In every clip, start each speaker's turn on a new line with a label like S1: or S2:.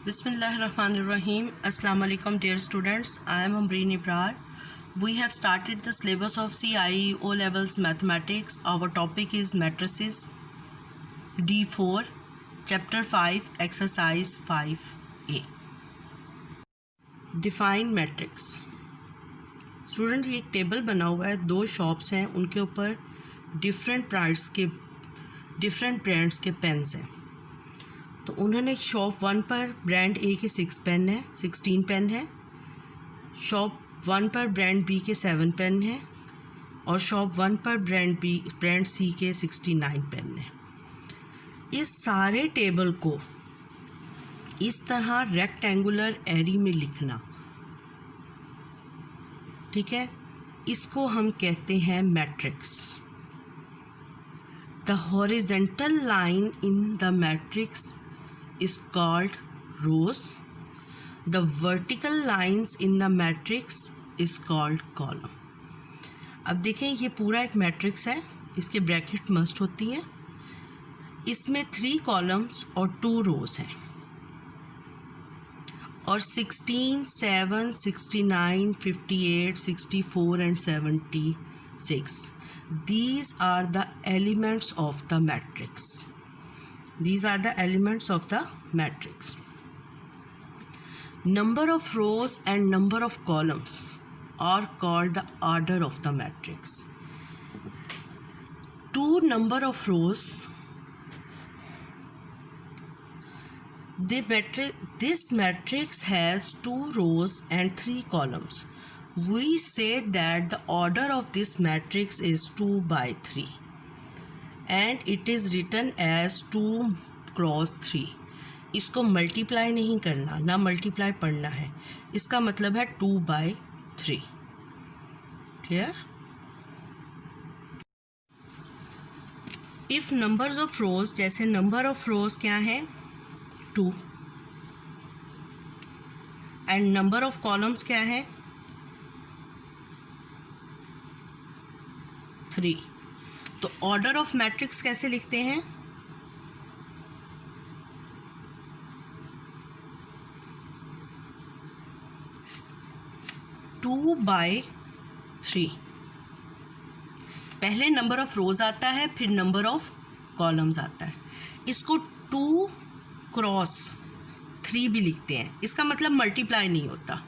S1: Bismillahirrahmanirrahim. Assalamu alaikum dear students. I am Amreen Ibrar. We have started the syllabus of CIE O levels mathematics. Our topic is matrices. D4 chapter 5 exercise 5A. Define matrix. Student ये एक table बना हुआ है, दो shops हैं, उनके ऊपर different brands के पेन्स हैं। तो उन्होंने शॉप 1 पर ब्रांड ए के 16 पेन है, शॉप 1 पर ब्रांड बी के 7 पेन है और शॉप 1 पर ब्रांड सी के 69 पेन है। इस सारे टेबल को इस तरह रेक्टेंगुलर एरी में लिखना, ठीक है, इसको हम कहते हैं matrix. The horizontal line in the matrix is called rows. The vertical lines in the matrix is called column. अब देखें, ये पूरा एक मैट्रिक्स है, इसके ब्रैकेट मस्ट होती हैं। इसमें 3 कॉलम्स और 2 रोज हैं और 16, 7, 69, 58, 64 and 76. These are the elements of the matrix. These are the elements of the matrix. Number of rows and number of columns are called the order of the matrix. Number of rows. This matrix has 2 rows and 3 columns. We say that the order of this matrix is 2 by 3. And it is written as 2 cross 3. इसको multiply नहीं करना, ना multiply पढ़ना है, इसका मतलब है 2 by 3. Clear? If numbers of रोज, जैसे नंबर ऑफ रोज क्या है 2 एंड नंबर ऑफ कॉलम्स क्या है 3. तो ऑर्डर ऑफ मैट्रिक्स कैसे लिखते हैं? Two by 3. पहले नंबर ऑफ रोज आता है, फिर नंबर ऑफ कॉलम्स आता है। इसको 2 क्रॉस 3 भी लिखते हैं, इसका मतलब मल्टीप्लाई नहीं होता।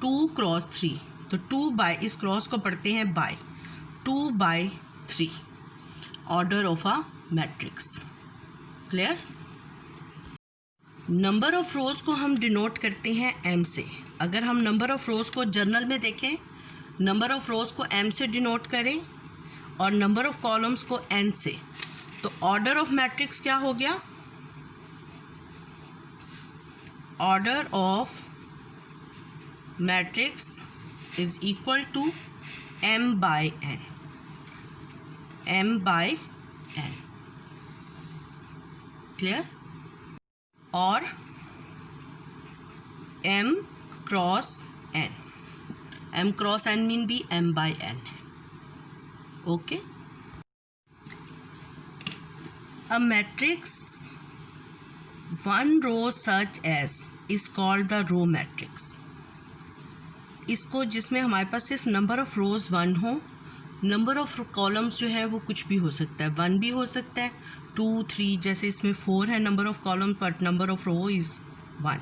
S1: 2 क्रॉस 3, तो 2 बाय, इस क्रॉस को पढ़ते हैं by, 2 by 3 order of a matrix. Clear? Number of rows को हम डिनोट करते हैं m से। अगर हम नंबर ऑफ रोज को जर्नल में देखें, नंबर ऑफ रोज को m से डिनोट करें और नंबर ऑफ कॉलम्स को n से, तो ऑर्डर ऑफ मैट्रिक्स क्या हो गया? Order of matrix is equal to m by n. m by n. Clear? और m cross n. m cross n mean भी m by n है. Okay? A matrix 1 row such as is called the row matrix. इसको, जिसमें हमारे पास सिर्फ number of रोज 1 हो, number of columns जो है वो कुछ भी हो सकता है, 1 भी हो सकता है, 2, 3, जैसे इसमें 4 है number of column, but number of row is 1.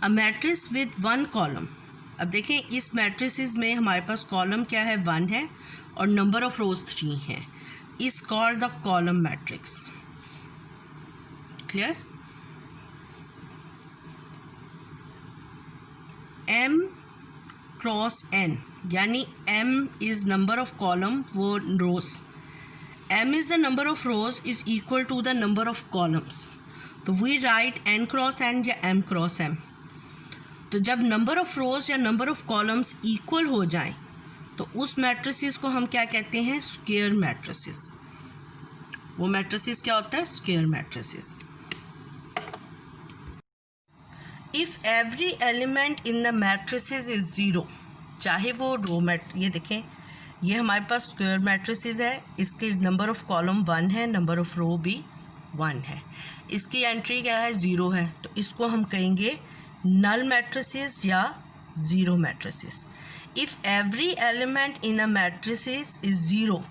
S1: A matrix with 1 column. अब देखें, इस मैट्रिसेस में हमारे पास कॉलम क्या है 1 है और नंबर ऑफ रोज 3 हैं, is called the column matrix. Clear? m cross n, यानी m is number of column, वो rows, m is the number of rows is equal to the number of columns. तो we write n cross n या m cross m. तो जब number of रोज या number of columns equal हो जाएं, तो उस मैट्रिसेस को हम क्या कहते हैं? Square matrices. वो मैट्रिसेस क्या होता है? Square matrices. If every element in the matrices is 0, चाहे वो रो ये देखें, ये हमारे पास स्क्वायर मैट्रिसेस है, इसके नंबर ऑफ कॉलम 1 है, नंबर ऑफ रो भी 1 है। इसकी एंट्री क्या है, 0 है, तो इसको हम कहेंगे नल मैट्रिसेस या zero matrices. If every element in a matrices is 0,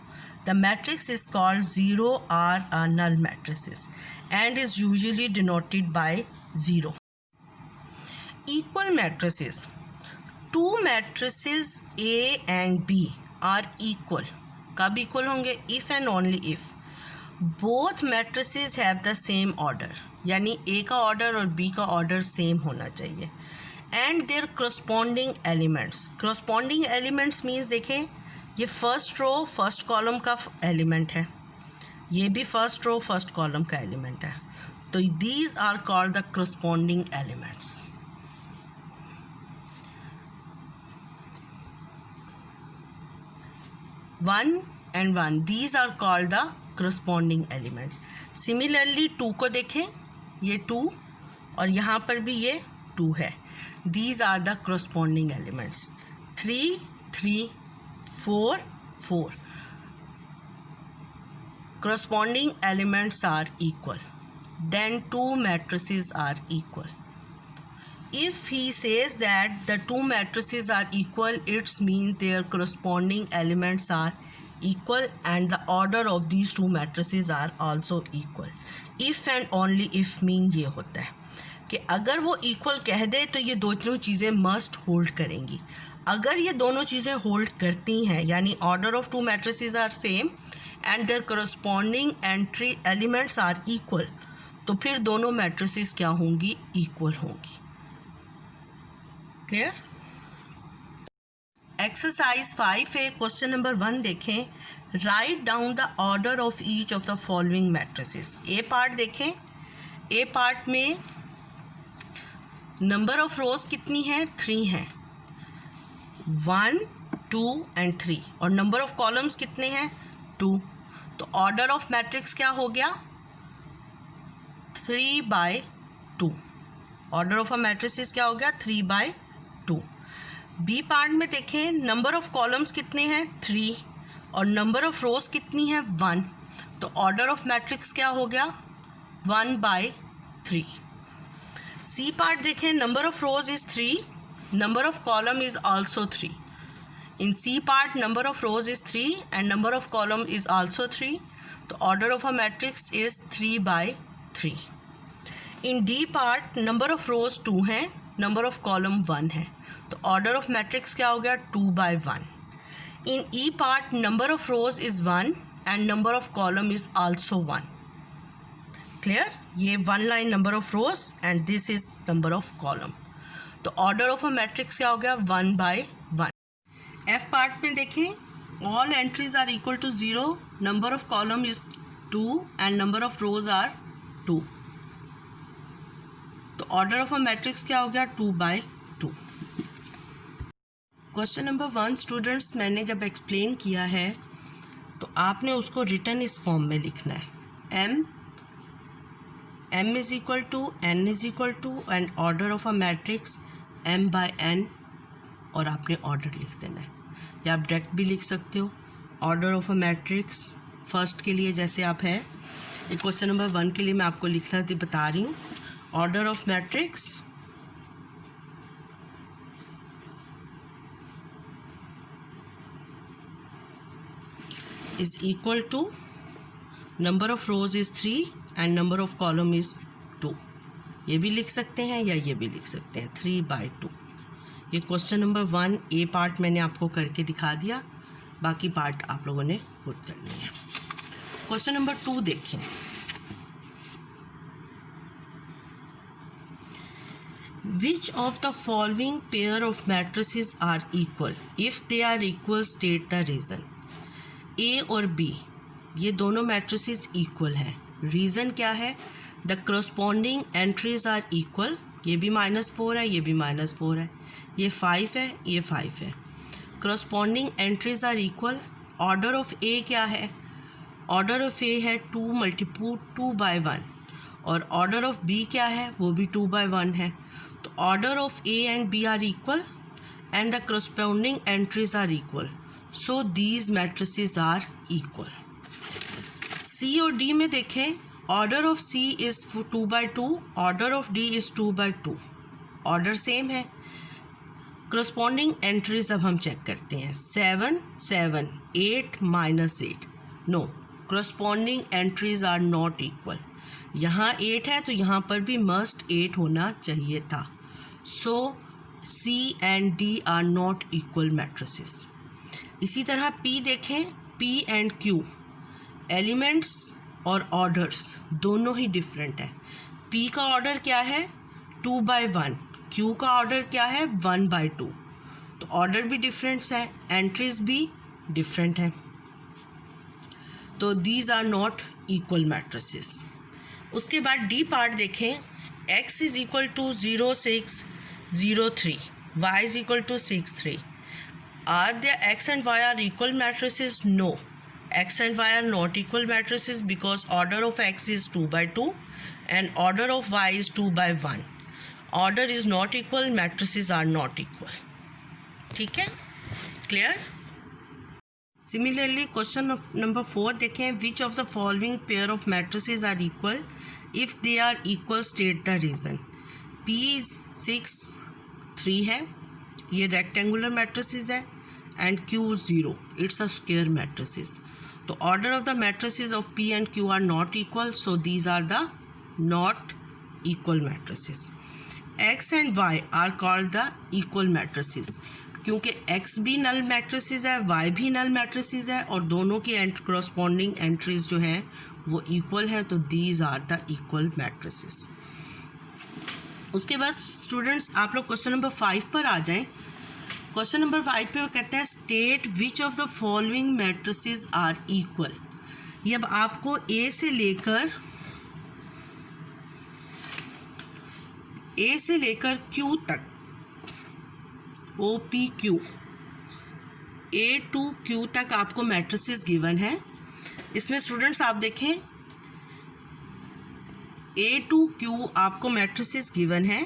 S1: the matrix is called 0 or a null matrices and is usually denoted by 0. Equal matrices. Two matrices A and B are equal. कब equal होंगे? If and only if both matrices have the same order, यानी A का order और B का order same होना चाहिए, and their corresponding elements. Corresponding elements means देखें, ये फर्स्ट रो फर्स्ट कॉलम का एलिमेंट है, ये भी फर्स्ट रो फर्स्ट कॉलम का एलिमेंट है, तो these are called the corresponding elements. One and one, these are called the corresponding elements. Similarly 2 को देखें, ये 2 और यहाँ पर भी ये 2 है. These are the corresponding elements. 3 3 4 4. Corresponding elements are equal. Then two matrices are equal. If he says that the two matrices are equal, it means their corresponding elements are equal and the order of these two matrices are also equal. If and only if mean ये होता है कि अगर वो equal कह दे तो ये दोनों चीज़ें must hold करेंगी. अगर ये दोनों चीज़ें होल्ड करती हैं, यानी order of two matrices are same and their corresponding entry elements are equal, तो फिर दोनों मैट्रिसेस क्या होंगी, इक्वल होंगी. Clear. Exercise 5A question number 1 देखें. Write down the order of each of the following matrices. A part देखें. ए part में number of रोज कितनी है, 3 हैं, 1 2 एंड 3, और नंबर ऑफ कॉलम्स कितने हैं, 2. तो ऑर्डर ऑफ मैट्रिक्स क्या हो गया, 3/2. ऑर्डर ऑफ अ मैट्रिसेस क्या हो गया, 3/2. बी पार्ट में देखें, नंबर ऑफ कॉलम्स कितने हैं, 3, और नंबर ऑफ रोज कितनी है, 1. तो ऑर्डर ऑफ मैट्रिक्स क्या हो गया, 1/3. सी पार्ट देखें, number of rows is 3, number of column is also 3. In C part number of rows is 3 and number of column is also 3. The order of a matrix is 3/3. In D part number of rows 2 हैं, number of column 1 है, तो order of matrix क्या हो गया, 2/1. In E part number of rows is 1 and number of column is also 1. Clear? ये 1 line number of rows and this is number of column. तो order of a matrix क्या हो गया, 1/1. F part में देखें, all entries are equal to 0, number of column is 2 and number of rows are 2. तो order of a matrix क्या हो गया, 2/2. क्वेश्चन नंबर 1 स्टूडेंट्स, मैंने जब एक्सप्लेन किया है तो आपने उसको रिटर्न इस फॉर्म में लिखना है. m is equal to n is equal to and order of a matrix m/n, और आपने ऑर्डर लिख देना है, या आप डायरेक्ट भी लिख सकते हो. Order of a matrix first के लिए जैसे आप है, ये क्वेश्चन नंबर 1 के लिए मैं आपको लिखना बता रही हूँ. Order of matrix is equal to number of rows is 3 and number of column is 2. ये भी लिख सकते हैं या ये भी लिख सकते हैं, 3/2. ये क्वेश्चन नंबर 1 ए पार्ट मैंने आपको करके दिखा दिया, बाकी पार्ट आप लोगों ने खुद करनी है. क्वेश्चन नंबर 2 देखें. Which of the following pair of matrices are equal, if they are equal state the reason. A और बी ये दोनों मैट्रिसेस इक्वल हैं. रीज़न क्या है, the corresponding entries are equal. ये भी -4 है, ये भी -4 है, ये 5 है, ये 5 है. Corresponding entries are equal. Order of A क्या है, ऑर्डर ऑफ ए है 2/1, और ऑर्डर ऑफ बी क्या है, वो भी 2/1 है. तो order of A and B are equal and the corresponding entries are equal, so these matrices are equal. C और डी में देखें, order of C is 2/2, order of D is 2/2, order same है। करस्पॉन्डिंग एंट्रीज अब हम check करते हैं। 7 7 8 -8, no, corresponding entries are not equal. यहाँ 8 है तो यहाँ पर भी मस्ट 8 होना चाहिए था। So C and D are not equal matrices. इसी तरह P देखें, P एंड Q एलिमेंट्स और ऑर्डर्स दोनों ही डिफरेंट है। P का ऑर्डर क्या है? 2/1, Q का ऑर्डर क्या है? 1/2। तो ऑर्डर भी डिफरेंट्स है, एंट्रीज भी डिफरेंट है, तो these are not equal matrices. उसके बाद डी पार्ट देखें, x is equal to 0 6 0 3, y is equal to 6 3। Are the x and y are equal matrices? No, x and y are not equal matrices because order of x is 2/2 and order of y is 2/1. Order is not equal, matrices are not equal. ठीक है, clear? Similarly, question number 4 देखें, which of the following pair of matrices are equal? If they are equal, state the reason. P is 6 3 है, ये rectangular matrices है, and Q 0, it's a square matrices. तो order of the matrices of P and Q are not equal, so these are the not equal matrices. X and Y are called the equal matrices. क्योंकि x भी नल matrices है, y भी नल matrices है और दोनों की corresponding entries जो हैं वो इक्वल हैं, तो these are the equal matrices. उसके बाद स्टूडेंट्स आप लोग क्वेश्चन नंबर 5 पर आ जाएं। क्वेश्चन नंबर 5 पे वो कहते हैं state which of the following matrices are equal. ये अब आपको ए से लेकर क्यू तक, OPQ A to Q तक आपको मैट्रिसेस गिवन है। इसमें स्टूडेंट्स आप देखें, A to Q आपको मैट्रिसेस गिवन है।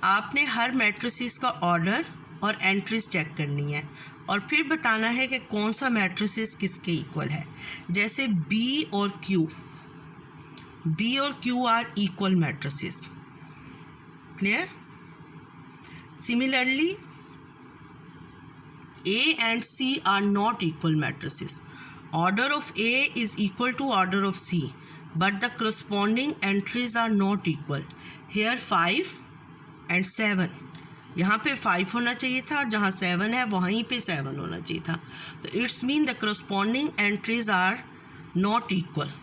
S1: आपने हर मैट्रिसेस का ऑर्डर और एंट्रीज चेक करनी है और फिर बताना है कि कौन सा मैट्रिसेस किसके इक्वल है। जैसे B और Q are equal matrices, clear? Similarly A and C are not equal matrices. Order of A is equal to order of C, but the corresponding entries are not equal. Here 5 and 7. यहाँ पे 5 होना चाहिए था और जहाँ 7 है वहीं पे 7 होना चाहिए था। तो it's mean the corresponding entries are not equal.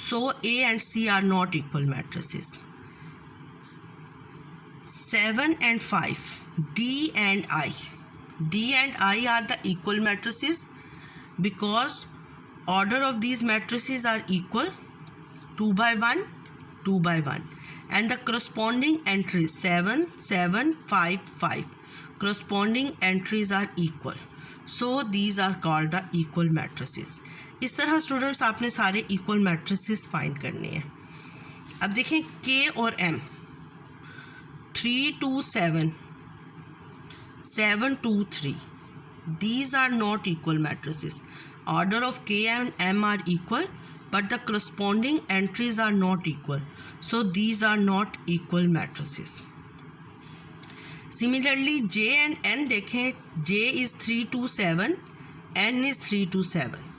S1: So A and C are not equal matrices. 7 and 5, D and I. D and I are the equal matrices because order of these matrices are equal, 2/1 2/1, and the corresponding entries 7 7 5 5 corresponding entries are equal, so these are called the equal matrices. इस तरह students आपने सारे equal matrices find करने हैं। अब देखें K और M, 3 2 7 7 2 3, these are not equal matrices. Order of K and M are equal, but the corresponding entries are not equal, so these are not equal matrices. Similarly, J and N देखें, J is 3 2 7, N is 3 2 7.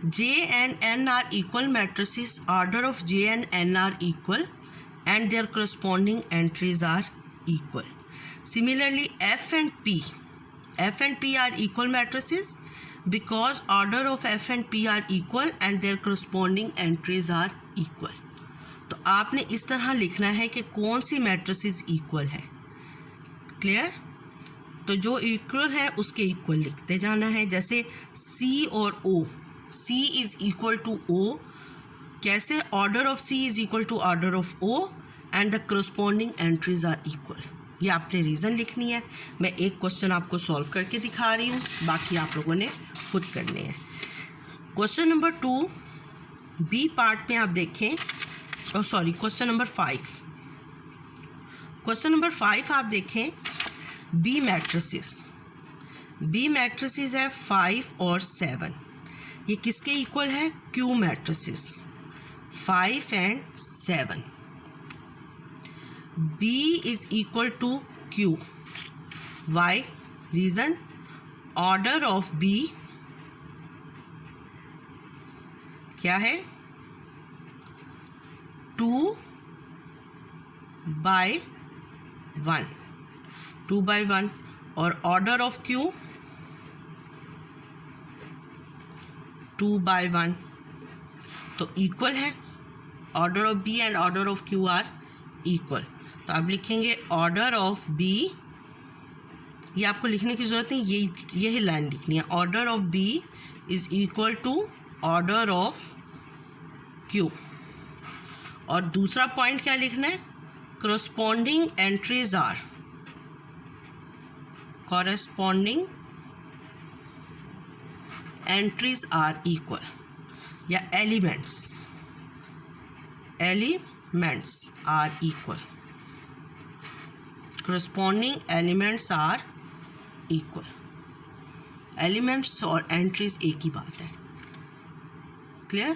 S1: J and N are equal matrices. Order of J and N are equal, and their corresponding entries are equal. Similarly, F and P are equal matrices because order of F and P are equal and their corresponding entries are equal. तो आपने इस तरह लिखना है कि कौन सी matrices equal है, clear? तो जो इक्वल है उसके इक्वल लिखते जाना है। जैसे C और O, C is equal to O, कैसे? Order of C is equal to order of O and the corresponding entries are equal. ये आपने रीज़न लिखनी है। मैं एक क्वेश्चन आपको सॉल्व करके दिखा रही हूँ, बाकी आप लोगों ने खुद करने हैं। क्वेश्चन नंबर 2 बी पार्ट में आप देखें, क्वेश्चन नंबर 5। क्वेश्चन नंबर 5 आप देखें, बी मैट्रिसेस है 5 और 7। ये किसके इक्वल है? Q matrices. 5 and 7. B is equal to Q. Why? Reason, order of B क्या है? 2/1, 2/1, और ऑर्डर ऑफ Q 2/1, तो इक्वल है. Order of B and order of Q are equal. तो आप लिखेंगे ऑर्डर ऑफ B, ये आपको लिखने की ज़रूरत नहीं, यही लाइन लिखनी है. Order of B is equal to order of Q. और दूसरा पॉइंट क्या लिखना है? corresponding entries are, corresponding entries are equal, या elements are equal, corresponding elements are equal. Elements और एंट्रीज एक ही बात है. क्लियर?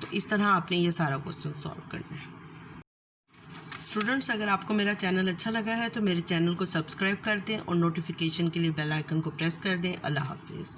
S1: तो इस तरह आपने ये सारा क्वेश्चन सॉल्व करना है. स्टूडेंट्स, अगर आपको मेरा चैनल अच्छा लगा है तो मेरे चैनल को सब्सक्राइब कर दें और नोटिफिकेशन के लिए बेल आइकन को प्रेस कर दें. अल्लाह हाफिज़.